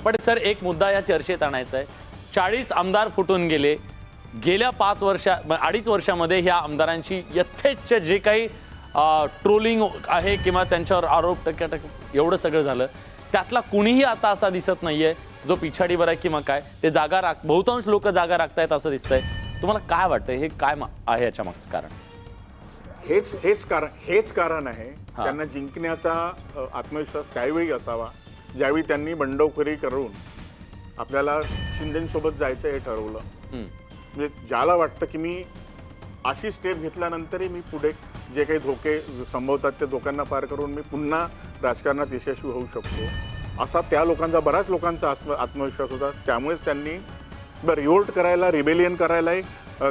पण सर एक मुद्दा या चर्चेत आणायचा आहे. 40 आमदार फुटून गेले. गेल्या 2.5 वर्षामध्ये ह्या आमदारांची यथेच्छ जे काही ट्रोलिंग आहे किंवा त्यांच्यावर आरोप एवढं सगळं झालं, त्यातला कुणीही आता असा दिसत नाहीये जो पिछाडीवर आहे किंवा काय. ते बहुतांश लोक जागा राखतायत असं दिसतंय. तुम्हाला काय वाटतं, हे काय आहे याच्या मागचं कारण? हेच कारण आहे. त्यांना जिंकण्याचा आत्मविश्वास त्यावेळी असावा ज्यावेळी त्यांनी बंडखोरी करून आपल्याला शिंदेसोबत जायचं हे ठरवलं. म्हणजे ज्याला वाटतं की मी अशी स्टेप घेतल्यानंतरही मी पुढे जे काही धोके संभवतात ते धोक्यांना पार करून मी पुन्हा राजकारणात यशस्वी होऊ शकतो, असा त्या लोकांचा, बऱ्याच लोकांचा आत्मविश्वास होता. त्यामुळेच त्यांनी रिव्होल्ट करायला, रिबेलियन करायलाही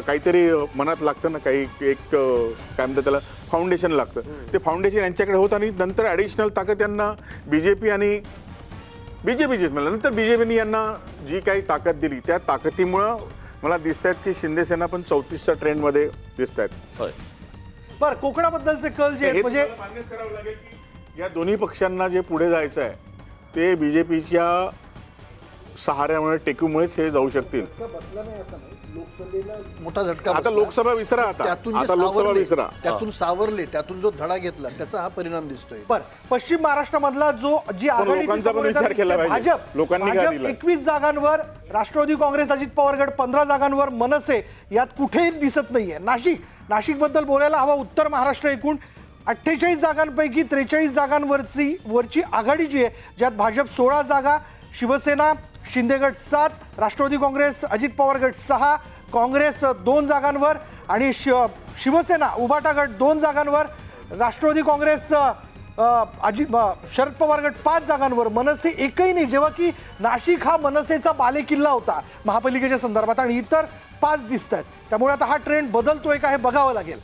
काहीतरी मनात लागतं ना, काही एक काय म्हणतात त्याला, फाउंडेशन लागतं. ते फाउंडेशन यांच्याकडे होतं आणि नंतर ॲडिशनल ताकद यांना बीजेपी आणि बीजेपीचीच म्हणलं, नंतर बीजेपीने यांना जी काही ताकद दिली त्या ताकदीमुळं मला दिसत आहेत की शिंदेसेना पण 34च्या ट्रेंडमध्ये दिसत आहेत. बरं, कोकणाबद्दलचे कल जे म्हणजे मान्य करावं लागेल की या दोन्ही पक्षांना जे पुढे जायचं आहे ते बीजेपीच्या सहाऱ्यामुळे, टेकूमुळेच हे जाऊ शकतील. मोठा झटका आता लोकसभा विसरा, आता लोकसभा विसरा, त्यातून सावरले, त्यातून जो धडा घेतला त्याचा हा परिणाम दिसतोय. बरं, पश्चिम महाराष्ट्रामधला जी लोकांचा पण विचार केला पाहिजे. लोकांनी काय दिलं? 21 जागांवर राष्ट्रवादी काँग्रेस, अजित पवार गट 15 जागांवर, मनसे यात कुठेही दिसत नाहीये. नाशिक बद्दल बोलायला हवा. उत्तर महाराष्ट्र एकूण 48 जागांपैकी 43 जागांवरची आघाडी जी आहे, ज्यात भाजप 16 जागा, शिवसेना शिंदे गट 7, राष्ट्रवादी काँग्रेस अजित पवार गट 6, काँग्रेस 2 जागांवर आणि शिवसेना उभाटा गट 2 जागांवर, राष्ट्रवादी काँग्रेस शरद पवार गट 5 जागांवर, मनसे एकही नाही. जेव्हा की नाशिक हा मनसेचा बालेकिल्ला होता महापालिकेच्या संदर्भात आणि इतर 5 दिसत आहेत. त्यामुळे आता हा ट्रेंड बदलतोय का हे बघावं लागेल.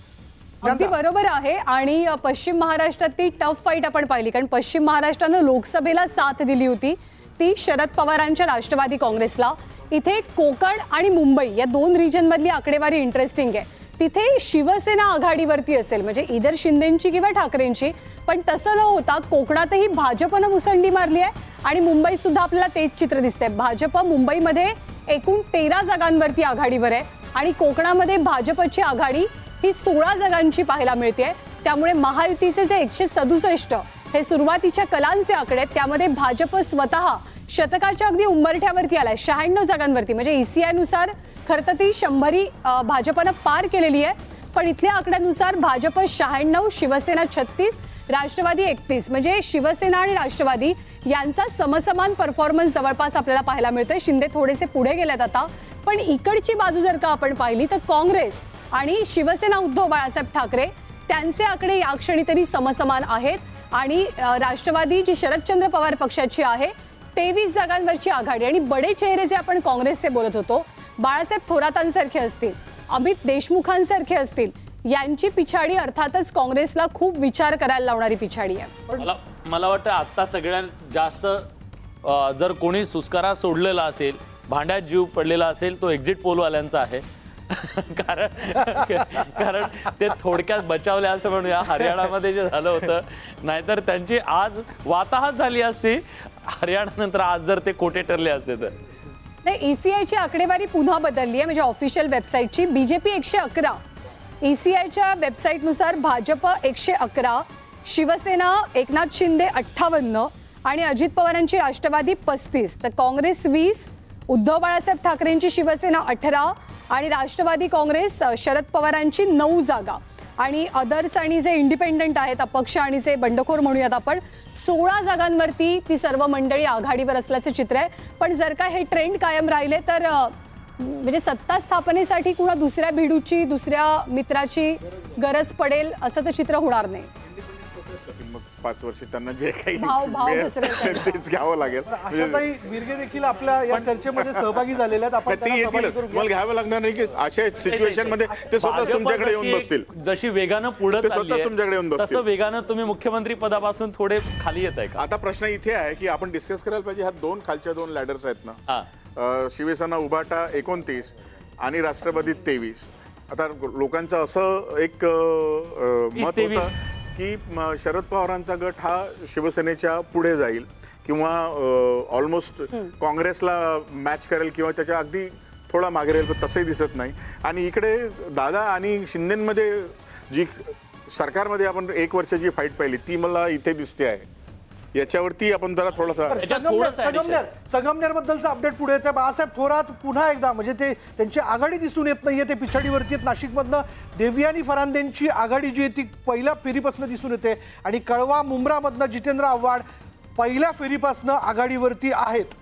अगदी बरोबर आहे. आणि पश्चिम महाराष्ट्रात ती टफ फाईट आपण पाहिली, कारण पश्चिम महाराष्ट्रानं लोकसभेला साथ दिली होती ती शरद पवारांच्या राष्ट्रवादी काँग्रेसला. इथे कोकण आणि मुंबई या 2 रिजनमधली आकडेवारी इंटरेस्टिंग आहे. तिथे शिवसेना आघाडीवरती असेल, म्हणजे इधर शिंदेंची किंवा ठाकरेंची, पण तसं न होता कोकणातही भाजपनं मुसंडी मारली आहे आणि मुंबईत सुद्धा आपल्याला तेच चित्र दिसतंय. भाजप मुंबईमध्ये एकूण 13 जागांवरती आघाडीवर आहे आणि कोकणामध्ये भाजपची आघाडी ही 16 जागांची पाहायला मिळते. त्यामुळे महायुतीचे जे 167 हे सुरुवातीच्या कलांचे आकडे आहेत, त्यामध्ये भाजप स्वतः शतकाच्या अगदी उंबरठ्यावरती आलाय 96 जागांवरती. म्हणजे ECI नुसार खरं तर ती 100 भाजपनं पार केलेली आहे, पण इथल्या आकड्यानुसार भाजप 96, शिवसेना 36, राष्ट्रवादी 31. म्हणजे शिवसेना आणि राष्ट्रवादी यांचा समसमान परफॉर्मन्स जवळपास आपल्याला पाहायला मिळतोय. शिंदे थोडेसे पुढे गेलेत आता, पण इकडची बाजू जर का आपण पाहिली तर काँग्रेस आणि शिवसेना उद्धव बाळासाहेब ठाकरे त्यांचे आकडे या क्षणी तरी समसमान आहेत. आणि राष्ट्रवादी जी शरदचंद्र पवार पक्षाची आहे 23 जागांवरची आघाडी. आणि बडे चेहरे जे आपण काँग्रेसचे बोलत होतो, बाळासाहेब थोरातांसारखे असतील, अमित देशमुखांसारखे असतील, यांची पिछाडी अर्थातच काँग्रेसला खूप विचार करायला लावणारी पिछाडी आहे. मला वाटतं आता सगळ्यात जास्त जर कोणी सुस्कारा सोडलेला असेल, भांड्यात जीव पडलेला असेल, तो एक्झिट पोलवाल्यांचा आहे. कारण ते थोडक्यात बचावले असं म्हणूया. हरियाणामध्ये जे झालं होतं, नाहीतर त्यांची आज वाताहत झाली असती हरियाणानंतर, आज जर ते कोटे ठरले असते तर. नाही, ECIची आकडेवारी पुन्हा बदलली आहे. म्हणजे ऑफिशियल वेबसाईटची BJP 111, ECIच्या वेबसाईटनुसार भाजप 111, शिवसेना एकनाथ शिंदे 58 आणि अजित पवारांची राष्ट्रवादी 35, तर काँग्रेस 20, उद्धव बाळासाहेब ठाकरेंची शिवसेना 18 आणि राष्ट्रवादी काँग्रेस शरद पवारांची 9 जागा आणि अदर्स आणि जे इंडिपेंडंट आहेत, अपक्ष आणि जे बंडखोर म्हणूयात आपण, 16 जागांवरती ती सर्व मंडळी आघाडीवर असल्याचे चित्र आहे. पण जर का हे ट्रेंड कायम राहिले तर म्हणजे सत्ता स्थापनेसाठी कुणा दुसऱ्या भिडूची, दुसऱ्या मित्राची गरज पडेल असं तर चित्र होणार नाही. मग 5 वर्ष त्यांना जे काही तेच घ्यावं लागेल. आशाताई बिर्गे देखील आपल्या या चर्चेमध्ये सहभागी झालेल्या आहेत. आपण ते येतील, मला घ्यावं लागणार नाही की अशा सिच्युएशन मध्ये ते स्वतः तुमच्याकडे येऊन बसतील. जशी वेगानं पुढे तुमच्याकडे येऊन बसतील, तसं वेगानं तुम्ही मुख्यमंत्री पदापासून थोडे खाली येत आहे का? आता प्रश्न इथे आहे की आपण डिस्कस करायला पाहिजे, ह्या 2 खालच्या 2 लॅडर्स आहेत ना, शिवसेना उभाटा 29 आणि राष्ट्रवादी 23. आता लोकांचं असं एक मत होतं की शरद पवारांचा गट हा शिवसेनेच्या पुढे जाईल किंवा ऑलमोस्ट काँग्रेसला मॅच करेल किंवा त्याच्या अगदी थोडा मागे राहील, पण तसंही दिसत नाही. आणि इकडे दादा आणि शिंदेमध्ये जी सरकारमध्ये आपण 1 वर्षाची फाईट पाहिली ती मला इथे दिसते आहे. याच्यावरती आपण जरा थोडासा याच्यात थोडंसं addition आहे. संगमनेर बद्दलचा अपडेट पुढे येते. बाळासाहेब थोरात पुन्हा एकदा म्हणजे ते त्यांची आघाडी दिसून येत नाहीये, ते पिछाडीवरती आहेत. नाशिकमधनं देवयानी फरांदेंची आघाडी जी आहे ती पहिल्या फेरीपासून दिसून येते आणि कळवा मुंब्रामधनं जितेंद्र आव्हाड पहिल्या फेरीपासून आघाडीवरती आहेत.